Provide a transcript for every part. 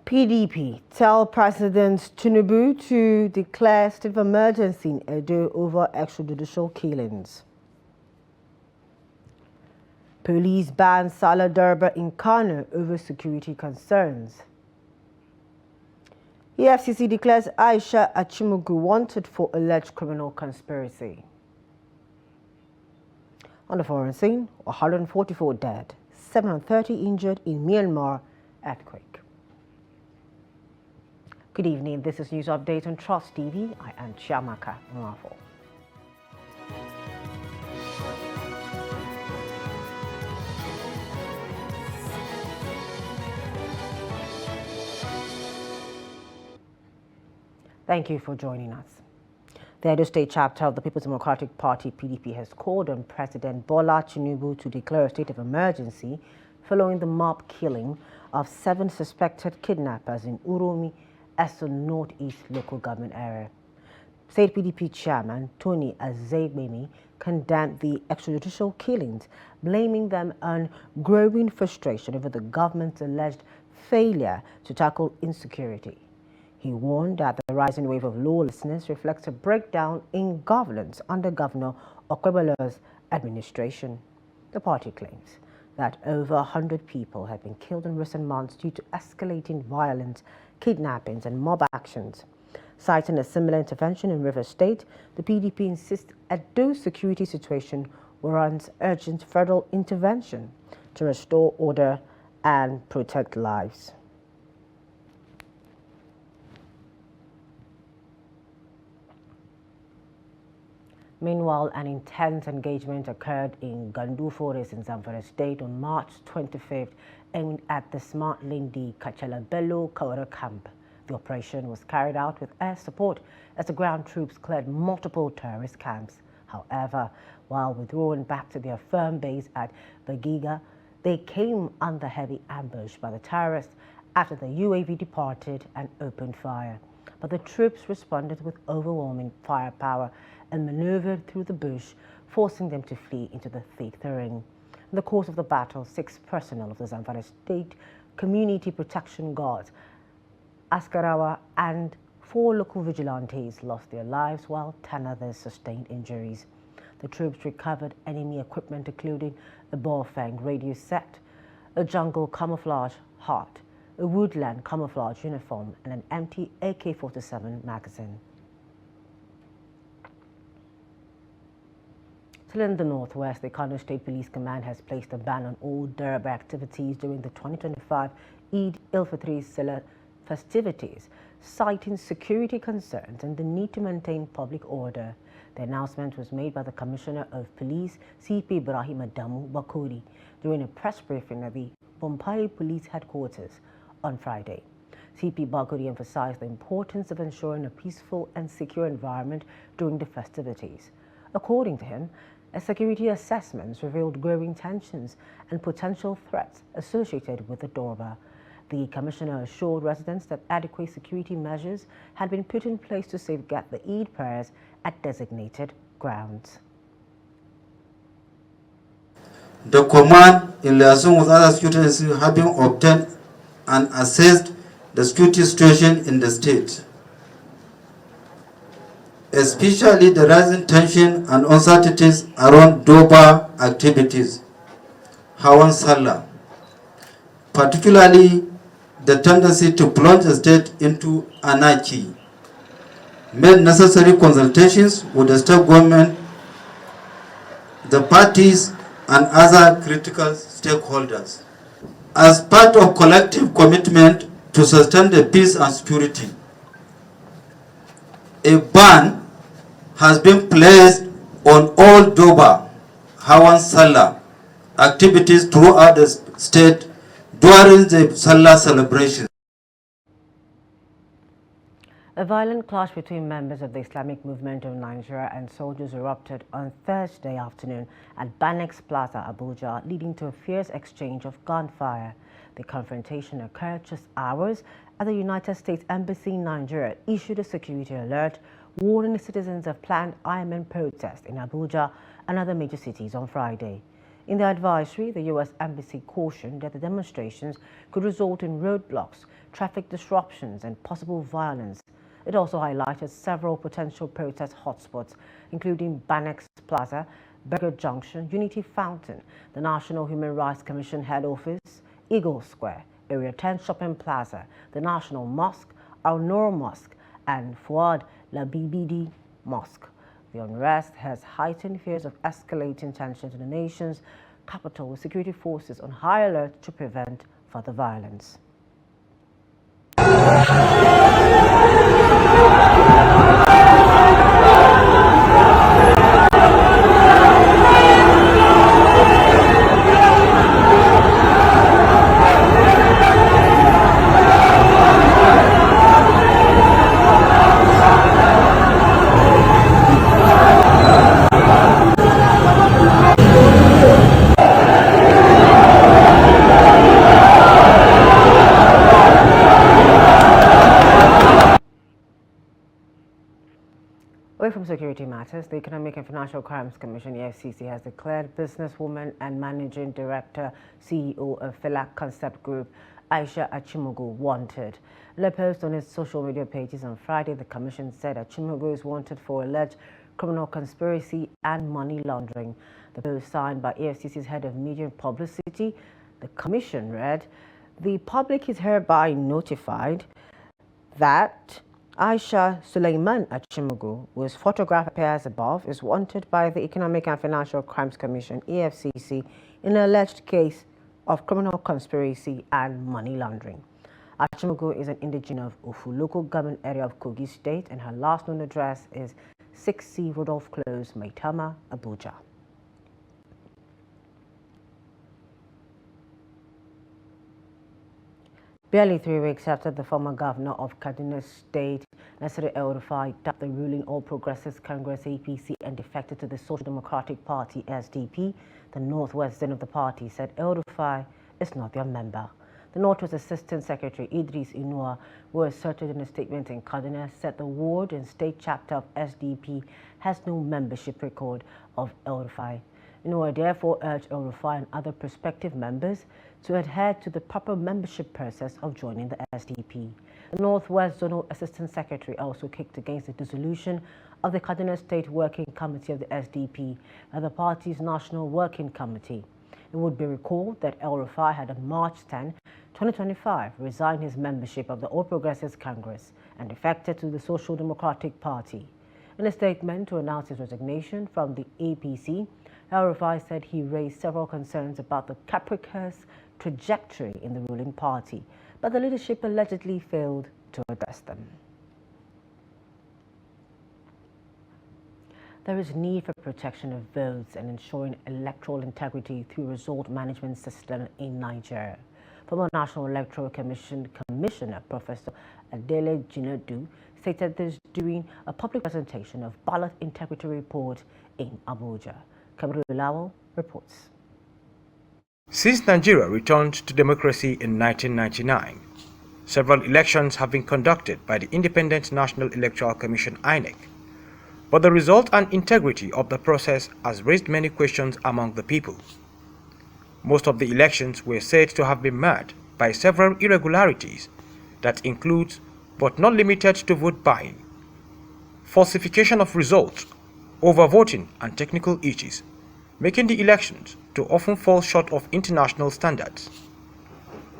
PDP tell President Tinubu to declare state of emergency in Edo over extrajudicial killings. Police ban Salah Durbar in Kano over security concerns. EFCC declares Aisha Achimugu wanted for alleged criminal conspiracy. On the foreign scene, 144 dead, 730 injured in Myanmar earthquake. Good evening, this is News Update on Trust TV. I am Chiamaka Mwafo. Thank you for joining us. The Edo State chapter of the People's Democratic Party (PDP) has called on President Bola Tinubu to declare a state of emergency following the mob killing of 7 suspected kidnappers in Uromi, Esso Northeast local government area. State PDP chairman Tony Azegbemi condemned the extrajudicial killings, blaming them on growing frustration over the government's alleged failure to tackle insecurity. He warned that the rising wave of lawlessness reflects a breakdown in governance under Governor Okwebolo's administration. The party claims that over 100 people have been killed in recent months due to escalating violence, kidnappings and mob actions. Citing a similar intervention in Rivers State, the PDP insists Edo's security situation warrants urgent federal intervention to restore order and protect lives. Meanwhile, an intense engagement occurred in Gandu Forest in Zamfara State on March 25th, aimed at the Smart Lindi Kachalabello Kawara camp. The operation was carried out with air support as the ground troops cleared multiple terrorist camps. However, while withdrawing back to their firm base at Bagiga, they came under heavy ambush by the terrorists after the UAV departed and opened fire. But the troops responded with overwhelming firepower and maneuvered through the bush, forcing them to flee into the thick terrain. In the course of the battle, 6 personnel of the Zamfara State Community Protection Guards, Askarawa, and 4 local vigilantes lost their lives, while 10 others sustained injuries. The troops recovered enemy equipment, including a Bofang radio set, a jungle camouflage hat, a woodland camouflage uniform, and an empty AK-47 magazine. Still in the northwest, the Kano State Police Command has placed a ban on all Durbar activities during the 2025 Eid al-Fitr Salah festivities, citing security concerns and the need to maintain public order. The announcement was made by the Commissioner of Police, CP Ibrahim Adamu Bakuri, during a press briefing at the Bompai Police Headquarters on Friday. CP Bakuri emphasized the importance of ensuring a peaceful and secure environment during the festivities. According to him, security assessments revealed growing tensions and potential threats associated with the Durbar. The commissioner assured residents that adequate security measures had been put in place to safeguard the Eid prayers at designated grounds. The command, in liaison with other security agencies, have been obtained and assessed the security situation in the state, especially the rising tension and uncertainties around Durbar activities, Hawan Salah, particularly the tendency to plunge the state into anarchy. Made necessary consultations with the state government, the parties, and other critical stakeholders. As part of collective commitment to sustain the peace and security, a ban has been placed on all Durbar Hawan Salah activities throughout the state during the Salah celebration. A violent clash between members of the Islamic Movement of Nigeria and soldiers erupted on Thursday afternoon at Banex Plaza, Abuja, leading to a fierce exchange of gunfire. The confrontation occurred just hours after the United States Embassy in Nigeria issued a security alert warning citizens of planned IMN protests in Abuja and other major cities on Friday. In the advisory, the U.S. Embassy cautioned that the demonstrations could result in roadblocks, traffic disruptions, and possible violence. It also highlighted several potential protest hotspots, including Banex Plaza, Burger Junction, Unity Fountain, the National Human Rights Commission head office, Eagle Square, Area 10 Shopping Plaza, the National Mosque, Al Noor Mosque, and Fuad Labibidi Mosque. The unrest has heightened fears of escalating tensions in the nation's capital, with security forces on high alert to prevent further violence. Away from security matters, the Economic and Financial Crimes Commission, EFCC, has declared businesswoman and managing director, CEO of Philac Concept Group, Aisha Achimogu, wanted. In a post on its social media pages on Friday, the commission said Achimogu is wanted for alleged criminal conspiracy and money laundering. The post, signed by EFCC's head of media and publicity, the commission read, "The public is hereby notified that Aisha Suleiman Achimogu, whose photograph appears above, is wanted by the Economic and Financial Crimes Commission, EFCC, in an alleged case of criminal conspiracy and money laundering." Achimogu is an indigene of Ofu local government area of Kogi State, and her last known address is 6C Rudolph Close, Maitama, Abuja. Barely 3 weeks after the former governor of Kaduna State, Nasir El-Rufai, dumped the ruling All Progressives Congress APC and defected to the Social Democratic Party SDP, the Northwest Zone of the party said El-Rufai is not their member. The Northwest Assistant Secretary Idris Inua, who asserted in a statement in Kaduna, said the ward and state chapter of SDP has no membership record of El-Rufai. Inua therefore urged El-Rufai and other prospective members to adhere to the proper membership process of joining the SDP. The Northwest Zonal Assistant Secretary also kicked against the dissolution of the Kaduna State Working Committee of the SDP and the party's National Working Committee. It would be recalled that El-Rufai had on March 10, 2025, resigned his membership of the All Progressives Congress and defected to the Social Democratic Party. In a statement to announce his resignation from the APC, El-Rufai said he raised several concerns about the capricious trajectory in the ruling party, but the leadership allegedly failed to address them. There is need for protection of votes and ensuring electoral integrity through result management system in Nigeria. Former National Electoral Commission Commissioner Professor Adele Jinadu stated this during a public presentation of ballot integrity report in Abuja. Kabiru Lawal reports. Since Nigeria returned to democracy in 1999, several elections have been conducted by the Independent National Electoral Commission (INEC). But the result and integrity of the process has raised many questions among the people. Most of the elections were said to have been marred by several irregularities that includes, but not limited to, vote buying, falsification of results, overvoting and technical issues, making the elections to often fall short of international standards.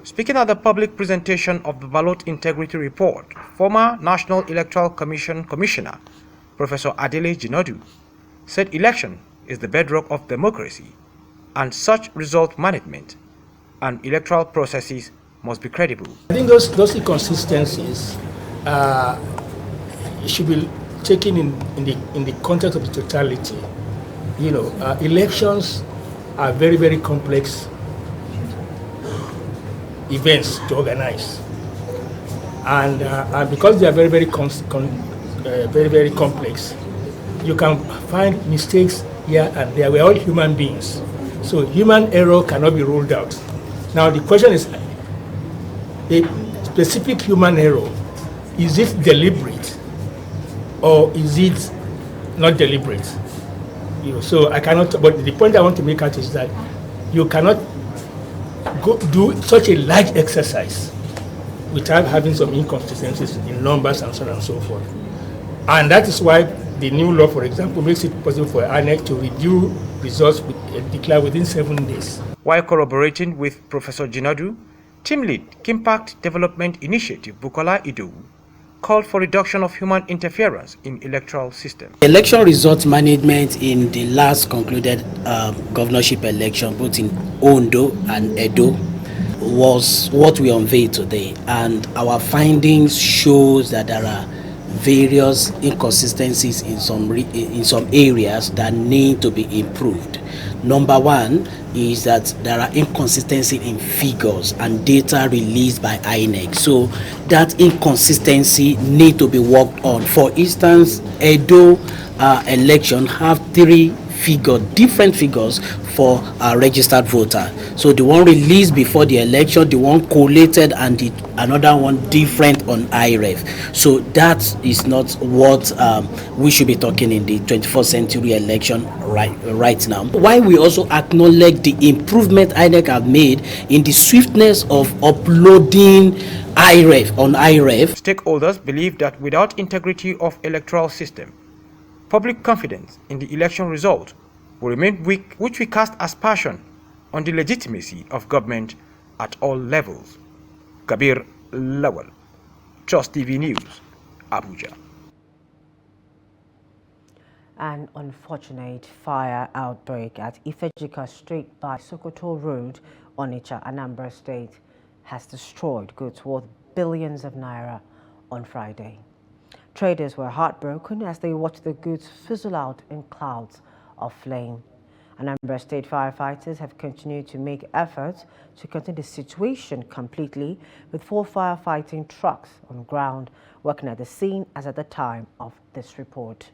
Speaking at the public presentation of the Ballot Integrity Report, former National Electoral Commission Commissioner Professor Adele Jinadu said election is the bedrock of democracy and such result management and electoral processes must be credible. I think those inconsistencies should be taken in the context of the totality. You know, elections are very, very complex events to organize, and because they are very, very complex, you can find mistakes here and there. We are all human beings, so human error cannot be ruled out. Now the question is, a specific human error, is it deliberate or is it not deliberate? So I cannot. But the point I want to make out is that you cannot go do such a large exercise without having some inconsistencies in numbers and so on and so forth. And that is why the new law, for example, makes it possible for INEC to review results declare within 7 days. While corroborating with Professor Jinadu, Team Lead Kimpact Development Initiative Bukola Idu called for reduction of human interference in electoral system. Election results management in the last concluded governorship election, both in Ondo and Edo, was what we unveiled today, and our findings shows that there are various inconsistencies in some areas that need to be improved. Number one is that there are inconsistencies in figures and data released by INEC. So that inconsistency need to be worked on. For instance, Edo election have different figures for a registered voter. So the one released before the election, the one collated, and another one different on IREF. So that is not what we should be talking in the 21st century election right now. Why we also acknowledge the improvement INEC have made in the swiftness of uploading IREF on IREF. Stakeholders believe that without integrity of electoral system, public confidence in the election result will remain weak, which we cast aspersion on the legitimacy of government at all levels. Kabir Lawal, Trust TV News, Abuja. An unfortunate fire outbreak at Ifejika Street by Sokoto Road, Onitsha, Anambra State, has destroyed goods worth billions of naira on Friday. Traders were heartbroken as they watched the goods fizzle out in clouds of flame. Anambra State firefighters have continued to make efforts to contain the situation completely, with 4 firefighting trucks on ground working at the scene as at the time of this report.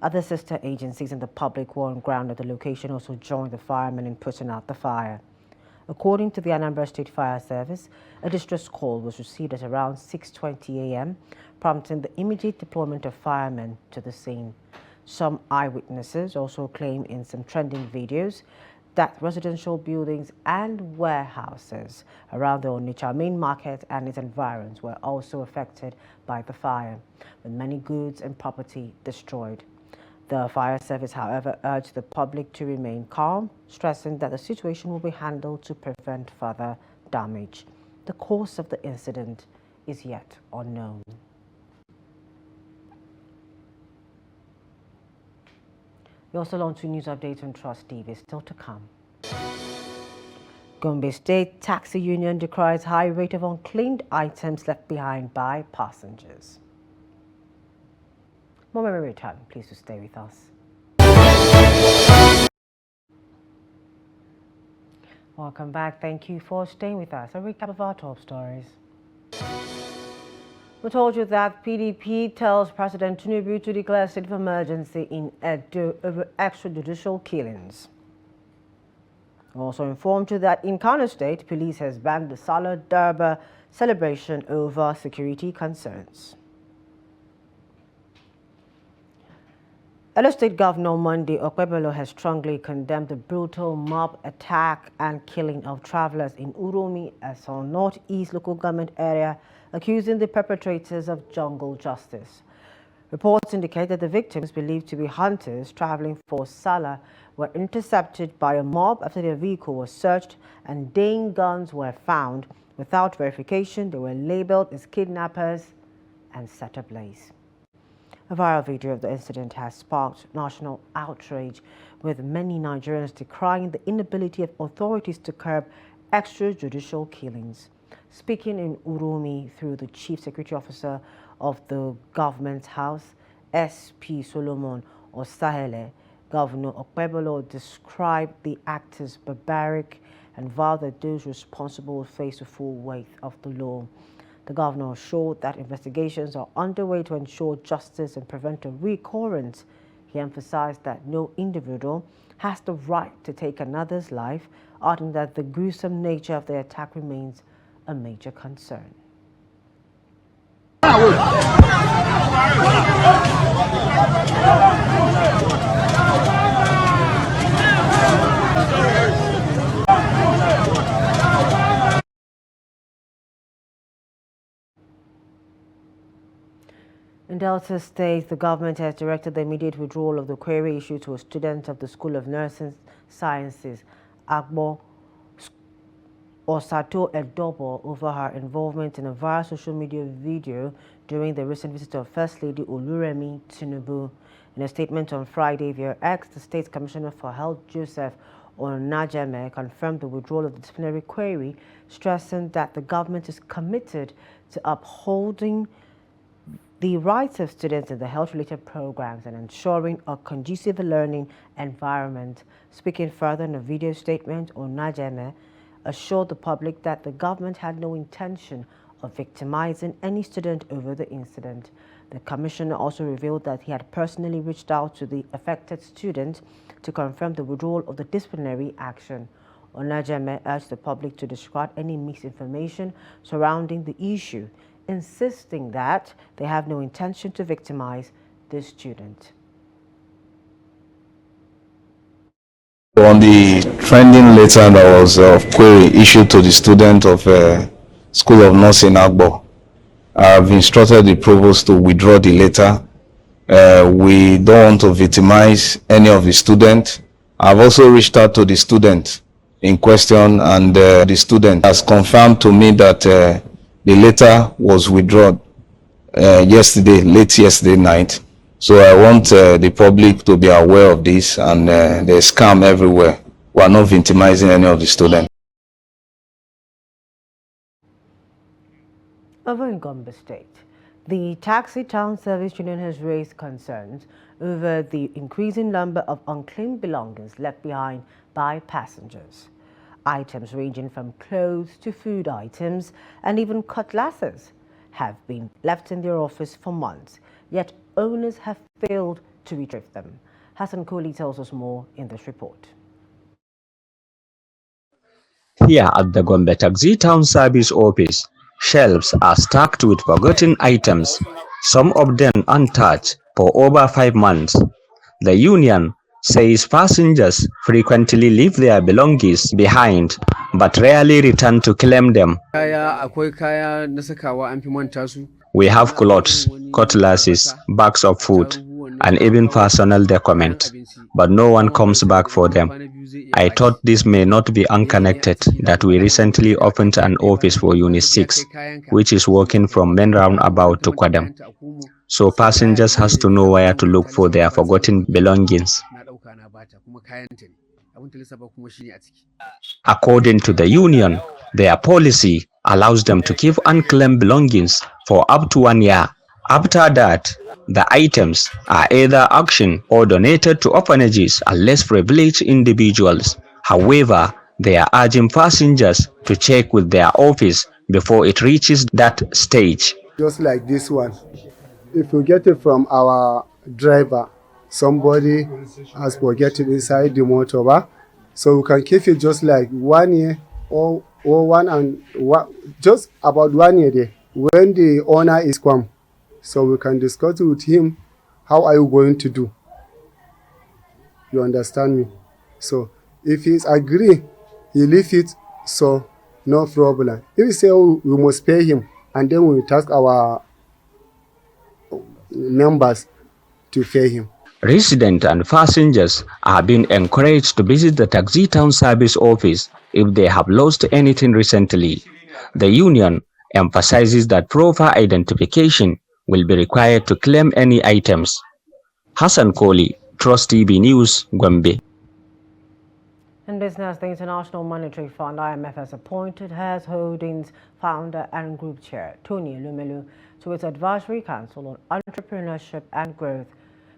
Other sister agencies and the public were on ground at the location also joined the firemen in putting out the fire. According to the Anambra State Fire Service, a distress call was received at around 6:20 a.m., prompting the immediate deployment of firemen to the scene. Some eyewitnesses also claim in some trending videos that residential buildings and warehouses around the Onitsha main market and its environs were also affected by the fire, with many goods and property destroyed. The fire service, however, urged the public to remain calm, stressing that the situation will be handled to prevent further damage. The cause of the incident is yet unknown. We also launch a news update on Trust TV, still to come. Gombe State Taxi Union decries high rate of unclaimed items left behind by passengers. More when we return. Please do stay with us. Welcome back. Thank you for staying with us. A recap of our top stories. We told you that PDP tells President Tinubu to declare a state of emergency in Edo over extrajudicial killings. We also informed you that in Kano State, police has banned the Salah Durbar celebration over security concerns. Edo State Governor Monday Okpebholo has strongly condemned the brutal mob attack and killing of travelers in Uromi, Eson Northeast local government area, accusing the perpetrators of jungle justice. Reports indicate that the victims, believed to be hunters traveling for Salah, were intercepted by a mob after their vehicle was searched and Dane guns were found. Without verification, they were labeled as kidnappers and set ablaze. A viral video of the incident has sparked national outrage, with many Nigerians decrying the inability of authorities to curb extrajudicial killings. Speaking in Uromi through the Chief Security Officer of the Government House, SP Solomon Osahele, Governor Okpebholo described the act as barbaric and vowed that those responsible will face the full weight of the law. The governor assured that investigations are underway to ensure justice and prevent a recurrence. He emphasized that no individual has the right to take another's life, adding that the gruesome nature of the attack remains a major concern. In Delta State, the government has directed the immediate withdrawal of the query issued to a student of the School of Nursing Sciences, Agbo Osato Edobo, over her involvement in a viral social media video during the recent visit of First Lady Oluremi Tinubu. In a statement on Friday via X, the State Commissioner for Health, Joseph Onajeme, confirmed the withdrawal of the disciplinary query, stressing that the government is committed to upholding the rights of students in the health-related programs and ensuring a conducive learning environment. Speaking further in a video statement, Onajeme assured the public that the government had no intention of victimizing any student over the incident. The commissioner also revealed that he had personally reached out to the affected student to confirm the withdrawal of the disciplinary action. Onajeme urged the public to discard any misinformation surrounding the issue, insisting that they have no intention to victimize this student. On the trending letter that was of query issued to the student of School of Nursing Agbo, I have instructed the provost to withdraw the letter. We don't want to victimize any of the students. I've also reached out to the student in question, and the student has confirmed to me that the letter was withdrawn late yesterday night. So I want the public to be aware of this, and there's scam everywhere. We are not victimizing any of the students. Over in Gombe State, the Taxi Town Service Union has raised concerns over the increasing number of unclaimed belongings left behind by passengers. Items ranging from clothes to food items and even cutlasses have been left in their office for months, yet owners have failed to retrieve them. Hassan Kohli tells us more in this report. Here at the Gombe Taxi Town Service office, shelves are stacked with forgotten items, some of them untouched for over 5 months. The union says passengers frequently leave their belongings behind but rarely return to claim them. We have clothes, cutlasses, bags of food, and even personal documents, but no one comes back for them. I thought this may not be unconnected that we recently opened an office for Unit 6, which is working from main roundabout to Kwadam. So passengers has to know where to look for their forgotten belongings. According to the union, their policy allows them to keep unclaimed belongings for up to 1 year. After that, the items are either auctioned or donated to orphanages and less privileged individuals. However, they are urging passengers to check with their office before it reaches that stage. Just like this one, if we get it from our driver, somebody has forgotten inside the motor, so we can keep it just like 1 year or just about 1 year there. When the owner is come, so we can discuss with him, how are you going to do? You understand me? So if he's agree, he leave it, so no problem. If he say, oh, we must pay him, and then we task our members to pay him. Residents and passengers are being encouraged to visit the Taxi Town Service office if they have lost anything recently. The union emphasizes that proper identification will be required to claim any items. Hassan Kohli, Trust TV News, Gombe. In business, the International Monetary Fund (IMF) has appointed Hers Holdings founder and group chair Tony Elumelu to its advisory council on entrepreneurship and growth,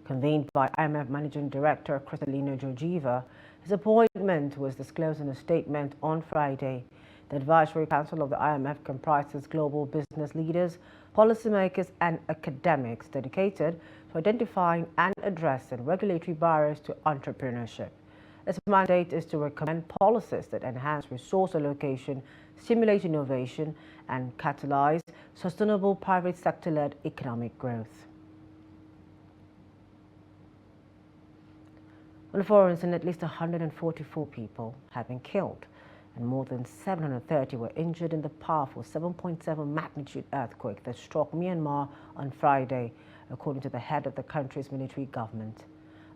convened by IMF Managing Director Kristalina Georgieva. His appointment was disclosed in a statement on Friday. The advisory council of the IMF comprises global business leaders, policymakers, and academics dedicated to identifying and addressing regulatory barriers to entrepreneurship. Its mandate is to recommend policies that enhance resource allocation, stimulate innovation, and catalyze sustainable private sector-led economic growth. On the foreign scene, at least 144 people have been killed and more than 730 were injured in the powerful 7.7 magnitude earthquake that struck Myanmar on Friday. according to the head of the country's military government.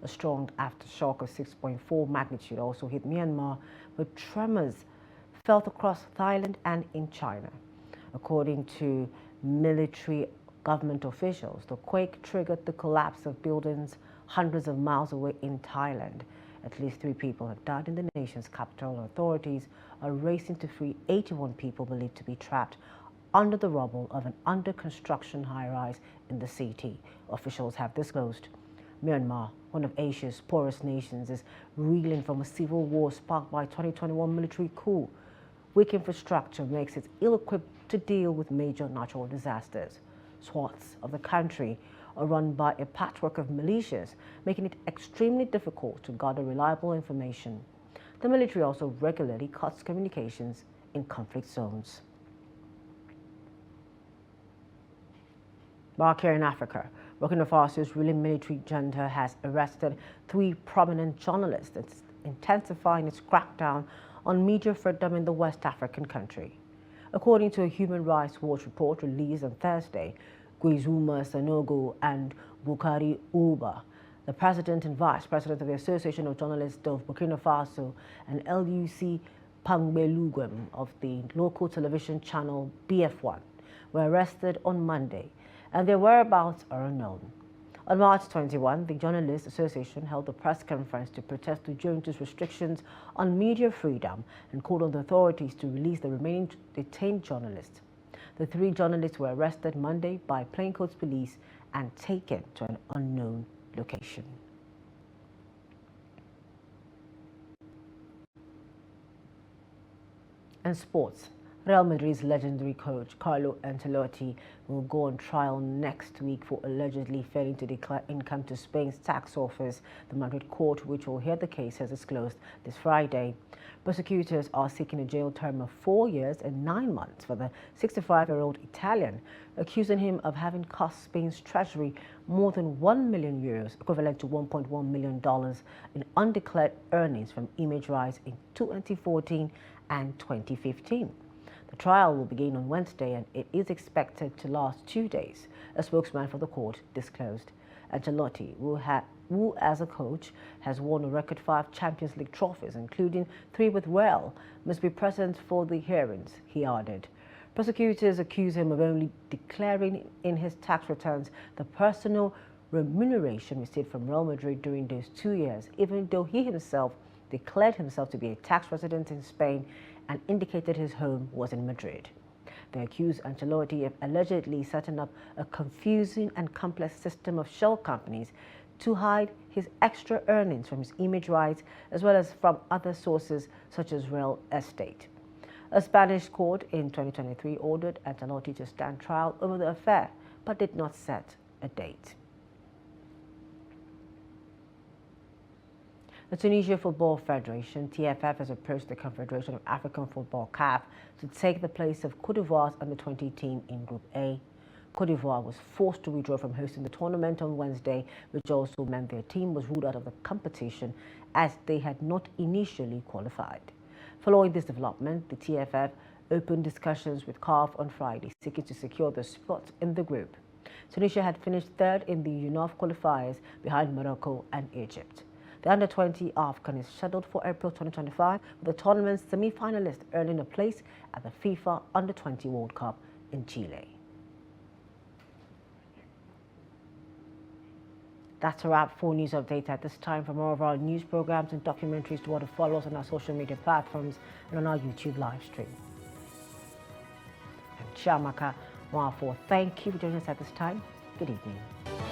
A strong aftershock of 6.4 magnitude also hit Myanmar, with tremors felt across Thailand and in China. According to military government officials, the quake triggered the collapse of buildings hundreds of miles away in Thailand. At least 3 people have died in the nation's capital, and authorities are racing to free 81 people believed to be trapped under the rubble of an under-construction high-rise in the city, officials have disclosed. Myanmar, one of Asia's poorest nations, is reeling from a civil war sparked by 2021 military coup. Weak infrastructure makes it ill-equipped to deal with major natural disasters. Swaths of the country are run by a patchwork of militias, making it extremely difficult to gather reliable information. The military also regularly cuts communications in conflict zones. Back here in Africa, Burkina Faso's ruling military junta has arrested 3 prominent journalists, intensifying its crackdown on media freedom in the West African country. According to a Human Rights Watch report released on Thursday, Guizuma Sanogo and Bukari Uba, the president and vice president of the Association of Journalists of Burkina Faso, and LUC Pangbelugwem of the local television channel BF1, were arrested on Monday, and their whereabouts are unknown. On March 21, the Journalists Association held a press conference to protest the junta's restrictions on media freedom and called on the authorities to release the remaining detained journalists. The 3 journalists were arrested Monday by plainclothes police and taken to an unknown location. And sports. Real Madrid's legendary coach Carlo Ancelotti will go on trial next week for allegedly failing to declare income to Spain's tax office. The Madrid court, which will hear the case, has disclosed this Friday. Prosecutors are seeking a jail term of 4 years and 9 months for the 65-year-old Italian, accusing him of having cost Spain's treasury more than €1 million, equivalent to $1.1 million, in undeclared earnings from image rights in 2014 and 2015. The trial will begin on Wednesday, and it is expected to last 2 days, a spokesman for the court disclosed. Ancelotti, who as a coach has won a record 5 Champions League trophies, including 3 with Real, must be present for the hearings, he added. Prosecutors accuse him of only declaring in his tax returns the personal remuneration received from Real Madrid during those 2 years, even though he himself declared himself to be a tax resident in Spain and indicated his home was in Madrid. They accuse Ancelotti of allegedly setting up a confusing and complex system of shell companies to hide his extra earnings from his image rights, as well as from other sources such as real estate. A Spanish court in 2023 ordered Ancelotti to stand trial over the affair, but did not set a date. The Tunisia Football Federation, TFF, has approached the Confederation of African Football, CAF, to take the place of Côte d'Ivoire's under-20 team in Group A. Côte d'Ivoire was forced to withdraw from hosting the tournament on Wednesday, which also meant their team was ruled out of the competition as they had not initially qualified. Following this development, the TFF opened discussions with CAF on Friday, seeking to secure the spot in the group. Tunisia had finished 3rd in the UNOF qualifiers behind Morocco and Egypt. The under-20 AFCON is scheduled for April 2025, with the tournament's semi-finalists earning a place at the FIFA Under-20 World Cup in Chile. That's a wrap for news update at this time. For more of our news programs and documentaries, to follow us on our social media platforms and on our YouTube live stream. I'm Chiamaka Mwafo. Thank you for joining us at this time. Good evening.